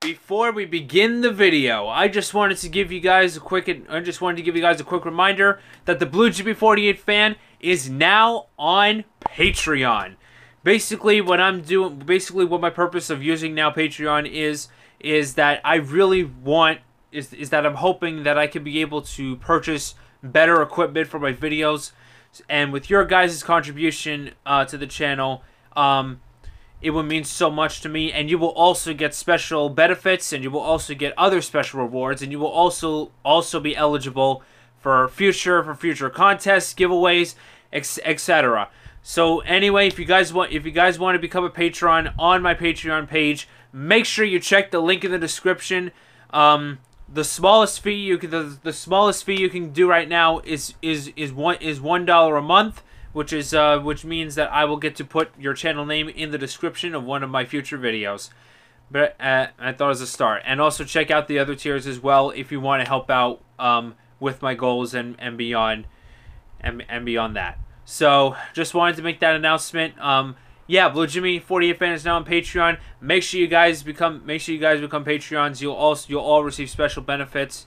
Before we begin the video, I just wanted to give you guys a quick reminder that the Blue GB48 fan is now on Patreon. Basically, what my purpose of using now Patreon is that I really want is that I'm hoping that I can be able to purchase better equipment for my videos, and with your guys' contribution to the channel, it would mean so much to me, and you will also get special benefits, and you will also get other special rewards, and you will also be eligible for future contests, giveaways, etc. So anyway, if you guys want to become a patron on my Patreon page, make sure you check the link in the description. The smallest fee you can do right now is $1 a month, which means that I will get to put your channel name in the description of one of my future videos. But I thought it was a start. And also check out the other tiers as well if you want to help out with my goals and beyond that. So just wanted to make that announcement. Yeah, Blue Jimmy 48 fan is now on Patreon. Make sure you guys become Patreons. You'll all receive special benefits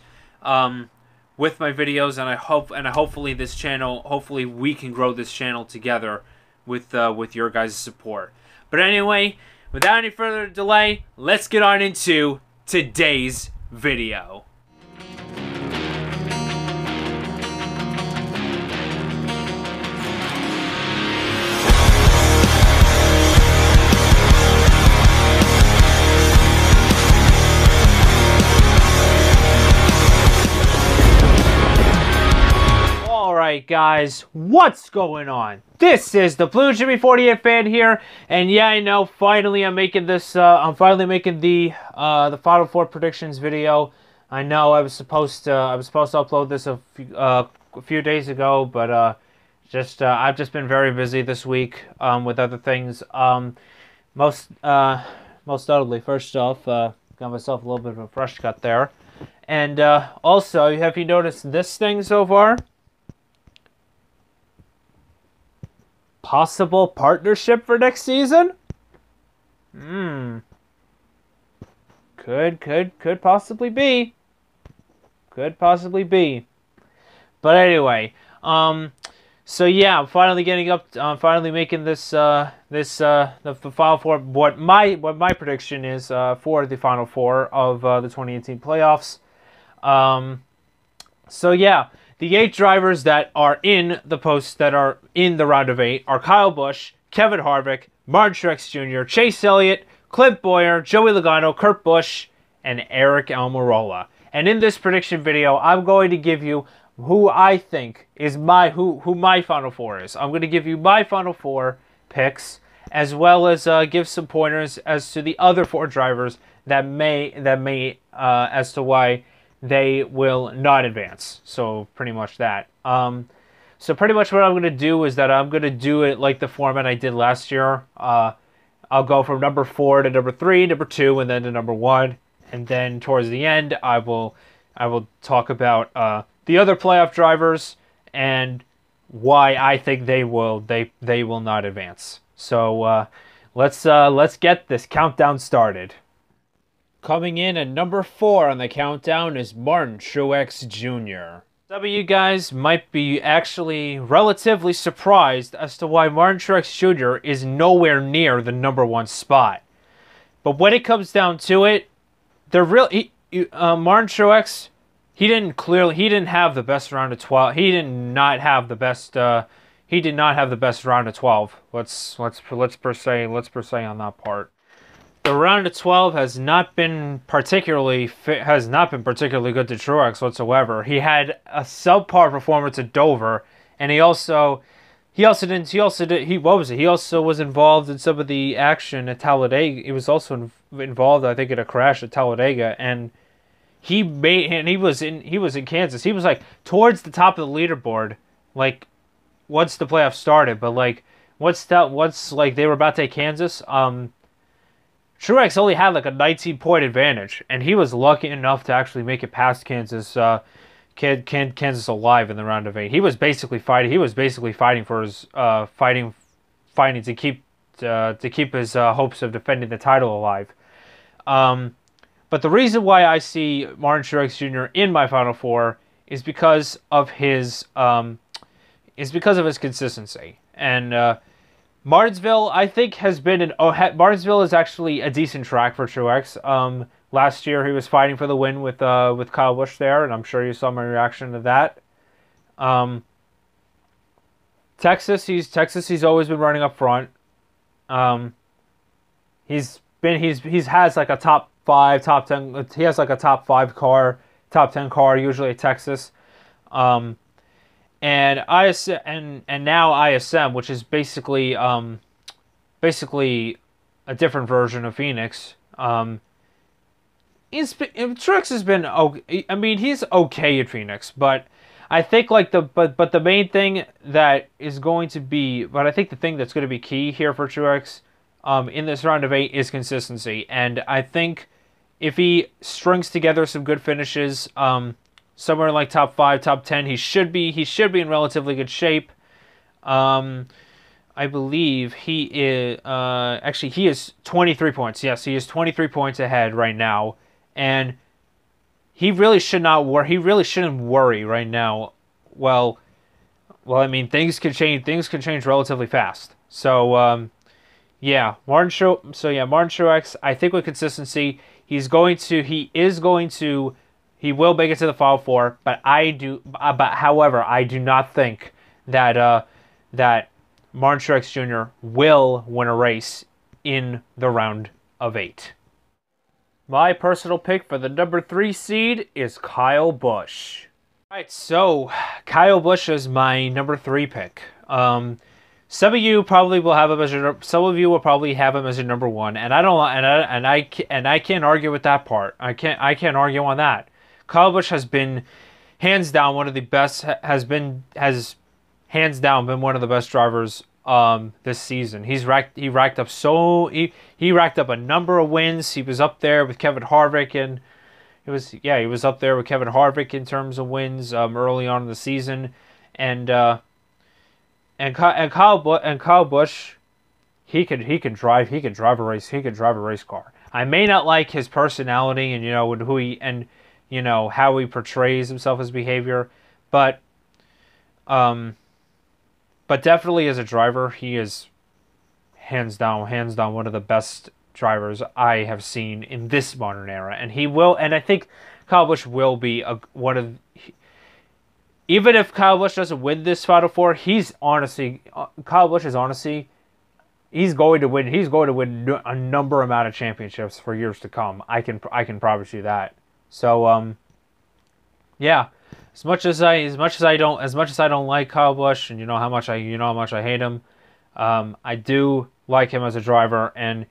with my videos, and hopefully we can grow this channel together with your guys' support. But anyway, without any further delay, let's get on into today's video. Alright guys, what's going on? This is the Blue Jimmy 48 fan here, and yeah, I know, finally I'm making this, I'm finally making the Final Four predictions video. I know I was supposed to upload this a few days ago, but I've just been very busy this week with other things. Most notably, first off, got myself a little bit of a fresh cut there, and also, have you noticed this thing so far? Possible partnership for next season? Could possibly be. Could possibly be. But anyway, so yeah, I'm finally finally making this the Final Four. What my prediction is for the Final Four of the 2018 playoffs. So yeah. The 8 drivers that are in the round of 8 are Kyle Busch, Kevin Harvick, Martin Truex Jr., Chase Elliott, Clint Bowyer, Joey Logano, Kurt Busch, and Eric Almirola. And in this prediction video, I'm going to give you who I think is who my Final Four is. I'm going to give you my Final Four picks, as well as give some pointers as to the other 4 drivers that may as to why they will not advance. So pretty much that. So pretty much what I'm going to do is that I'm going to do it like the format I did last year. I'll go from number 4 to number 3, number 2, and then to number 1. And then towards the end, I will talk about the other playoff drivers and why I think they will not advance. So let's get this countdown started. Coming in at number 4 on the countdown is Martin Truex Jr. Some of you guys might be actually relatively surprised as to why Martin Truex Jr. is nowhere near the number 1 spot. But when it comes down to it, Martin Truex, he didn't have the best round of 12. He did not have the best round of 12. Let's per se on that part. The round of 12 has not been particularly good to Truex whatsoever. He had a subpar performance at Dover, and he also was involved in some of the action at Talladega. He was also involved, I think, in a crash at Talladega, and he was in Kansas. He was like towards the top of the leaderboard, like once the playoffs started. But like once they were about to take Kansas, Truex only had like a 19-point advantage, and he was lucky enough to actually make it past Kansas alive in the round of 8. He was basically fighting. He was basically fighting for his fighting to keep his hopes of defending the title alive. But the reason why I see Martin Truex Jr. in my Final Four is because of his consistency. And Martinsville, I think, has been Martinsville is actually a decent track for Truex. Last year he was fighting for the win with Kyle Busch there, and I'm sure you saw my reaction to that. Texas, he's always been running up front. He has like a top 5, top 10. He has like a top 5 car, top 10 car usually at Texas. And now ISM, which is basically a different version of Phoenix. Truex has been okay. I mean, he's okay at Phoenix, but I think like the main thing that is going to be, but I think the thing that's going to be key here for Truex, in this round of 8 is consistency, and I think if he strings together some good finishes, somewhere like top 5, top 10, he should be in relatively good shape. I believe he is actually he is 23 points. Yes, he is 23 points ahead right now, and he really should not worry. He really shouldn't worry right now. Well, I mean, things can change. Things can change relatively fast. So, yeah, Martin Truex. I think with consistency, he will make it to the Final Four. However, I do not think that that Martin Truex Jr. will win a race in the round of 8. My personal pick for the number 3 seed is Kyle Busch. Alright, so Kyle Busch is my number 3 pick. Some of you probably will have him as your. Some of you will probably have him as your number 1, and I can't argue with that part. I can't argue on that. Kyle Busch has been hands down one of the best. Has hands down been one of the best drivers this season. He racked up a number of wins. He was up there with Kevin Harvick, and he was up there with Kevin Harvick in terms of wins early on in the season, and Kyle Busch, he can drive a race car. I may not like his personality and how he portrays himself, his behavior, but definitely as a driver, he is hands down one of the best drivers I have seen in this modern era, and I think Kyle Busch will be even if Kyle Busch doesn't win this Final Four, Kyle Busch is honestly, he's going to win a number amount of championships for years to come. I can promise you that. So yeah. As much as I don't like Kyle Busch, and you know how much I hate him, I do like him as a driver, and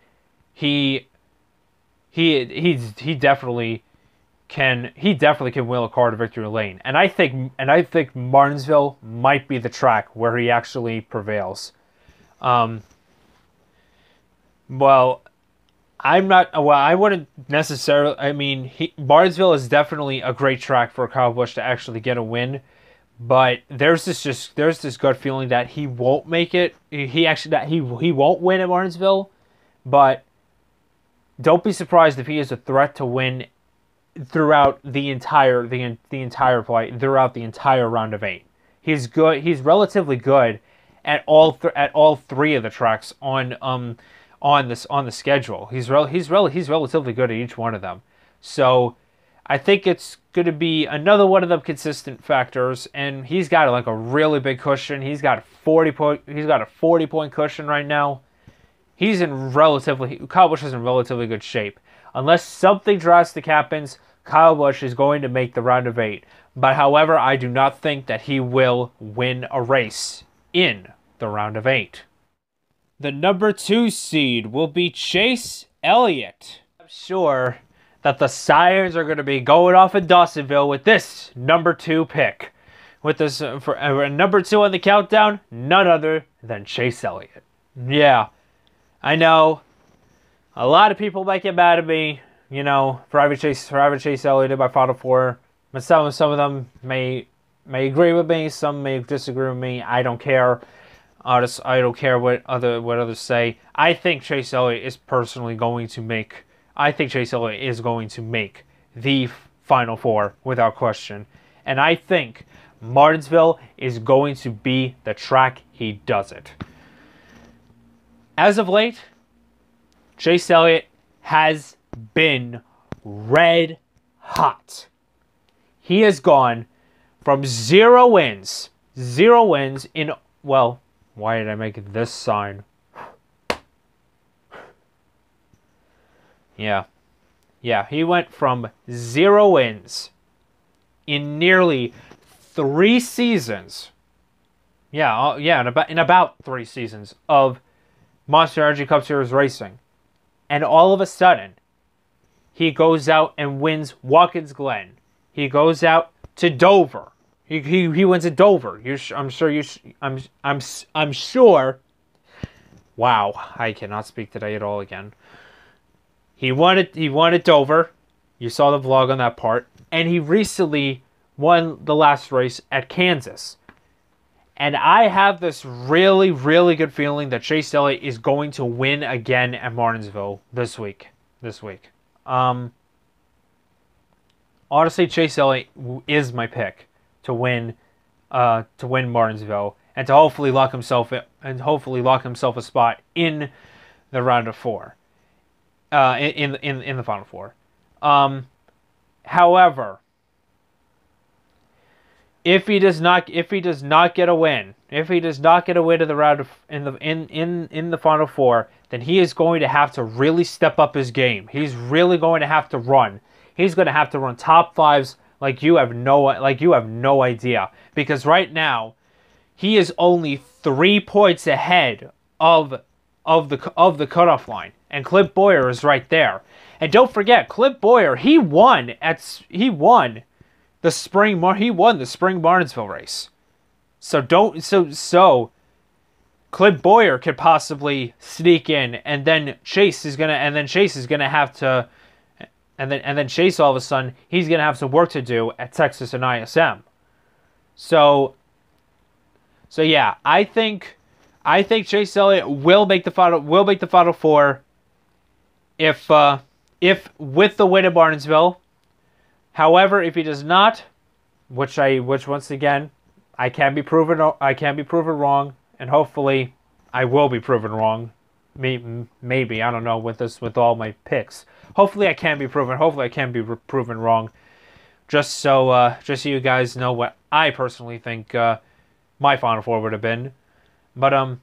he definitely can wheel a car to victory lane. And I think Martinsville might be the track where he actually prevails. I wouldn't necessarily. I mean, Martinsville is definitely a great track for Kyle Busch to actually get a win, but there's this gut feeling that he won't make it. He won't win at Martinsville, but don't be surprised if he is a threat to win throughout the entire round of 8. He's good. He's relatively good at all 3 of the tracks on the schedule. He's relatively good at each one of them. So I think it's going to be another one of the consistent factors, and he's got like a really big cushion. He's got a 40 point cushion right now. Kyle Busch is in relatively good shape. Unless something drastic happens, Kyle Busch is going to make the round of 8. But however, I do not think that he will win a race in the round of 8. The number 2 seed will be Chase Elliott. I'm sure that the Sirens are going to be going off in Dawsonville with this number 2 pick. With this for number 2 on the countdown, none other than Chase Elliott. Yeah, I know. A lot of people might get mad at me, for having Chase Elliott in my Final Four. But some of them may agree with me. Some may disagree with me. I don't care. I don't care what others say. I think Chase Elliott is personally going to make I think Chase Elliott is going to make the Final Four without question. And I think Martinsville is going to be the track he does it. As of late, Chase Elliott has been red hot. He has gone from 0 wins in, well, why did I make this sign? Yeah, he went from 0 wins in nearly 3 seasons. In about 3 seasons of Monster Energy Cup Series racing. And all of a sudden, he goes out and wins Watkins Glen. He goes out to Dover. He wins at Dover. I'm sure. Wow, I cannot speak today at all again. He won at Dover. You saw the vlog on that part. And he recently won the last race at Kansas. And I have this really, really good feeling that Chase Elliott is going to win again at Martinsville this week. Honestly, Chase Elliott is my pick to win Martinsville and to hopefully lock himself a spot in the round of 4. In the Final Four. However, if he does not get a win in the round of in the Final Four, then he is going to have to really step up his game. He's really going to have to run. He's going to have to run top 5s like you have no idea, because right now he is only 3 points ahead of the cutoff line, and Clint Bowyer is right there. And don't forget, Clint Bowyer, he won the spring Martinsville race. So Clint Bowyer could possibly sneak in, and then Chase all of a sudden he's gonna have some work to do at Texas and ISM. So yeah, I think Chase Elliott will make the Final Four if with the win at Martinsville. However, if he does not, which once again I can be proven wrong, and hopefully I will be proven wrong. Maybe, I don't know, with all my picks. Hopefully I can be proven wrong. Just so you guys know what I personally think my Final Four would have been. But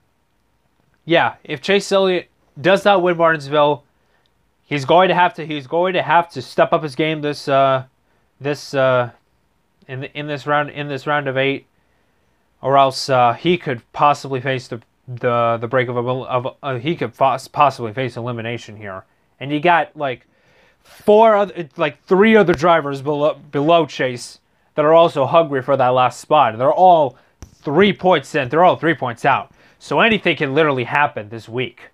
yeah, if Chase Elliott does not win Martinsville, he's going to have to step up his game in this round of 8, or else he could possibly face the break he could possibly face elimination here. And you got like 3 other drivers below Chase that are also hungry for that last spot. They're all 3 points in. They're all 3 points out. So anything can literally happen this week.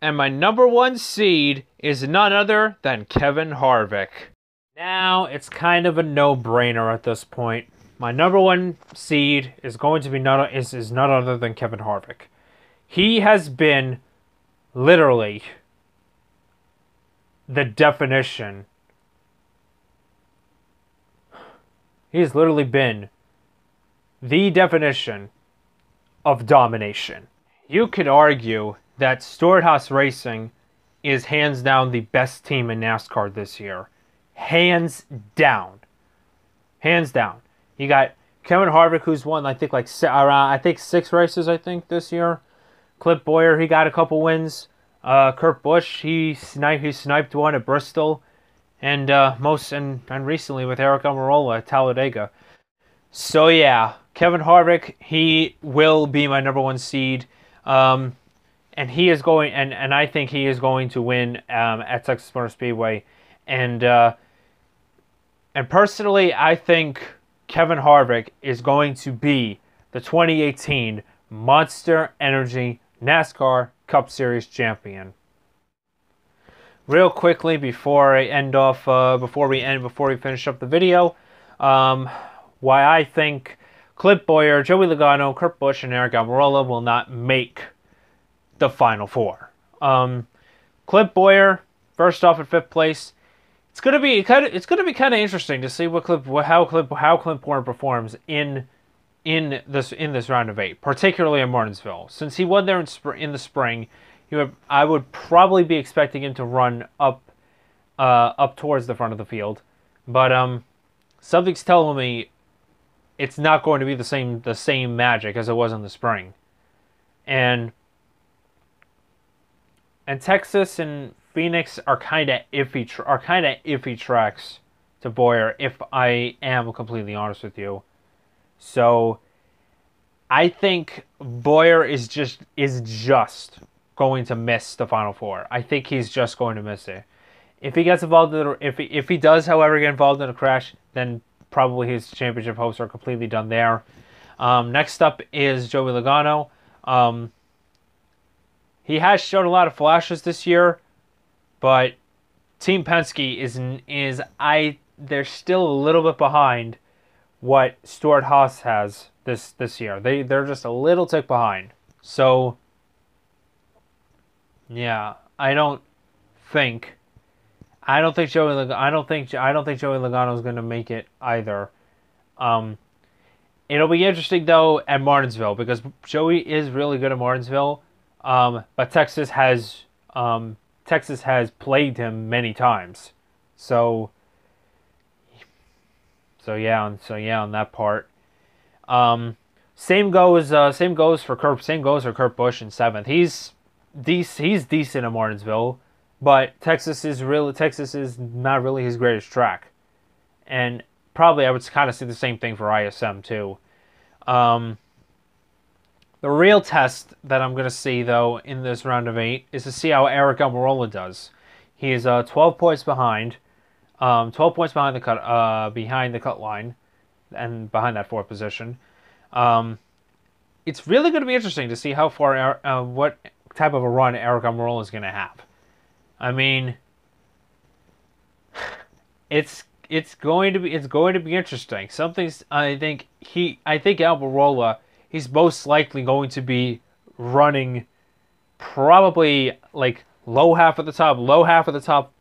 And my number 1 seed is none other than Kevin Harvick. Now, it's kind of a no-brainer at this point. My number 1 seed is going to be none other than Kevin Harvick. He has been literally the definition. He's literally been the definition of domination. You could argue that Stewart-Haas Racing is hands down the best team in NASCAR this year. Hands down. You got Kevin Harvick, who's won I think 6 races this year. Clint Bowyer, he got a couple wins. Kurt Busch, he sniped one at Bristol, and recently with Eric Almirola at Talladega. So yeah, Kevin Harvick, he will be my number 1 seed. And he is going, and I think he is going to win at Texas Motor Speedway. And personally, I think Kevin Harvick is going to be the 2018 Monster Energy NASCAR Cup Series champion. Real quickly before we finish up the video, why I think Clint Bowyer, Joey Logano, Kurt Busch, and Eric Almirola will not make the Final Four. Clint Bowyer, first off, in 5th place, it's gonna be kind of interesting to see how Clint Boyer performs in this round of 8, particularly in Martinsville, since he won there in the spring. I would probably be expecting him to run up towards the front of the field, but something's telling me it's not going to be the same magic as it was in the spring, and Texas and Phoenix are kind of iffy tracks to Boyer, if I am completely honest with you. So I think Boyer is just going to miss the Final Four. I think he's just going to miss it. If he gets involved if he does, however, get involved in a crash, then probably his championship hopes are completely done there. Next up is Joey Logano. He has shown a lot of flashes this year, but Team Penske they're still a little bit behind what Stuart Haas has this year. They're just a little tick behind. So yeah, I don't think Joey Logano is going to make it either. It'll be interesting though at Martinsville, because Joey is really good at Martinsville. But Texas has plagued him many times. So yeah, on that part. Same goes for Kurt Busch in 7th. He's decent at Martinsville, but Texas is not really his greatest track. And probably I would kind of see the same thing for ISM too. The real test that I'm going to see, though, in this round of 8 is to see how Eric Almirola does. He is 12 points behind. 12 points behind the cut line, and behind that 4th position. It's really going to be interesting to see how far what type of a run Eric Almirola is going to have. I mean, it's going to be interesting. I think Almirola, he's most likely going to be running probably like low half of the top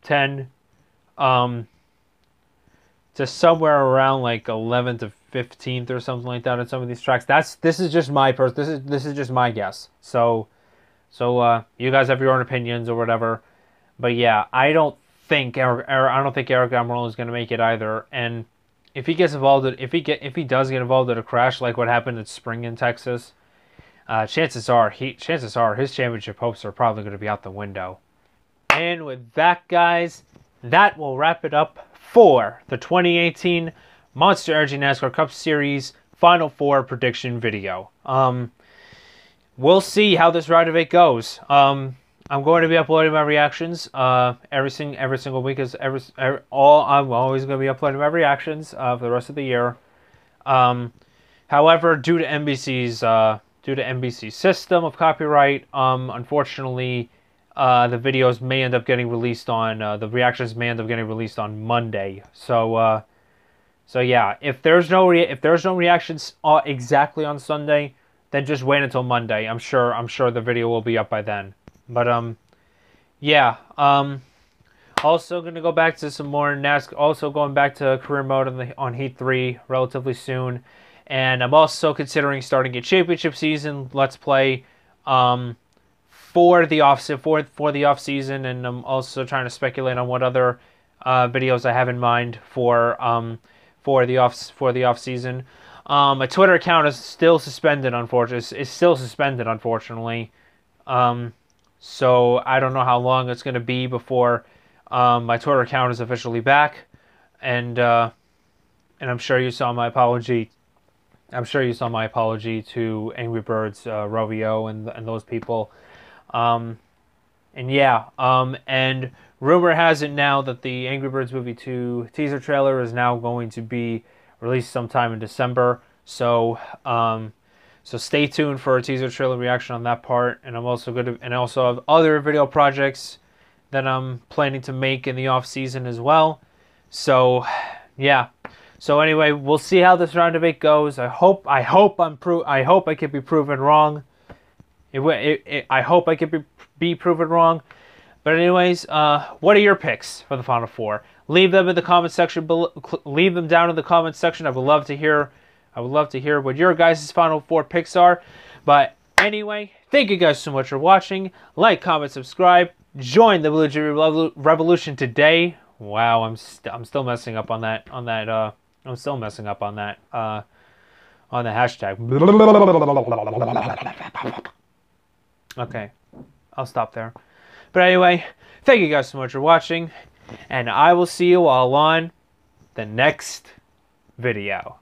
10, to somewhere around like 11th to 15th or something like that on some of these tracks. This is just my guess. So you guys have your own opinions or whatever. But yeah, I don't think Eric Almirola is going to make it either. And if he does get involved in a crash like what happened at Spring in Texas, chances are his championship hopes are probably going to be out the window. And with that, guys, that will wrap it up for the 2018 Monster Energy NASCAR Cup Series Final Four prediction video. We'll see how this round of 8 goes. I'm going to be uploading my reactions every single week. I'm always going to be uploading my reactions for the rest of the year. However, due to NBC's system of copyright, unfortunately, the videos may end up getting released on the reactions may end up getting released on Monday. So yeah, if there's no reactions exactly on Sunday, then just wait until Monday. I'm sure the video will be up by then. But yeah. Also going to go back to some more NASCAR. Also going back to career mode on Heat 3 relatively soon, and I'm also considering starting a championship season Let's Play for the off season, and I'm also trying to speculate on what other videos I have in mind for the off season. My Twitter account is still suspended, unfortunately. So I don't know how long it's going to be before my Twitter account is officially back, and I'm sure you saw my apology. I'm sure you saw my apology to Angry Birds, Rovio, and those people. And yeah, and rumor has it now that the Angry Birds Movie 2 teaser trailer is now going to be released sometime in December. So stay tuned for a teaser trailer reaction on that part. And I also have other video projects that I'm planning to make in the off season as well. So yeah. So anyway, we'll see how this round of 8 goes. I hope I can be proven wrong. I hope I can be proven wrong. But anyways, what are your picks for the Final Four? Leave them in the comment section below. Leave them down in the comment section. I would love to hear. What your guys' Final Four picks are. But anyway, thank you guys so much for watching. Like, comment, subscribe. Join the Blue Jersey Revolution today. Wow, I'm still messing up on that. I'm still messing up on that. On the hashtag. Okay, I'll stop there. But anyway, thank you guys so much for watching, and I will see you all on the next video.